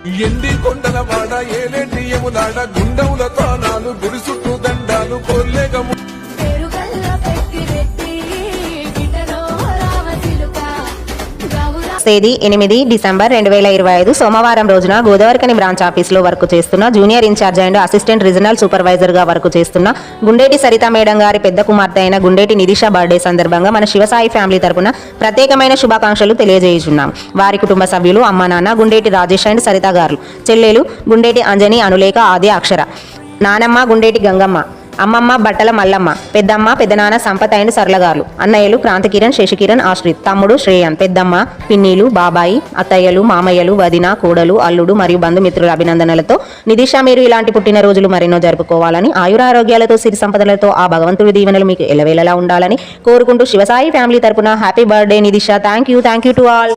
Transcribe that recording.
ఎండి కొండల వాడ ఏలేటి యములాడ గుండముల తానాలు గుడి చుట్టూ దండాలు కోల్లేగము తేదీ 8 డిసెంబర్ 2025 సోమవారం రోజున గోదావరికని బ్రాంచ్ ఆఫీసులో వర్క్ చేస్తున్న junior incharge and assistant regional supervisor గా వర్క్ చేస్తున్న గుండేటి సరిత మేడం గారి పెద్ద కుమార్తె అయిన గుండేటి నిధిష బర్త్డే సందర్భంగా మన శివసాయి ఫ్యామిలీ తరపున ప్రత్యేకమైన శుభాకాంక్షలు తెలియజేయుచున్నాం. వారి కుటుంబ సభ్యులు అమ్మ నాన్న గుండేటి రాజేష్ అండ్ సరిత గారు, చెల్లెలు గుండేటి అంజని అనులేఖ ఆది అక్షర, నానమ్మ గుండేటి గంగమ్మ, అమ్మమ్మ బట్టల మల్లమ్మ, పెద్దమ్మ పెద్దనాన్న సంపత్ అండ్ సరళగారు, అన్నయ్యలు క్రాంతికిరణ్ శశికిరణ్ ఆశ్రిత్, తమ్ముడు శ్రేయన్, పెద్దమ్మ పిన్నీలు బాబాయి, అత్తయ్యలు మామయ్యలు వదిన కోడలు అల్లుడు మరియు బంధుమిత్రుల అభినందనలతో నిధిష మీరు ఇలాంటి పుట్టినరోజులు మరెన్నో జరుపుకోవాలని, ఆయురారోగ్యాలతో సిరి సంపదలతో ఆ భగవంతుడి దీవెనలు మీకు ఎలవేళలా ఉండాలని కోరుకుంటూ శివసాయి ఫ్యామిలీ తరపున happy birthday Nidhisha. Thank you to all.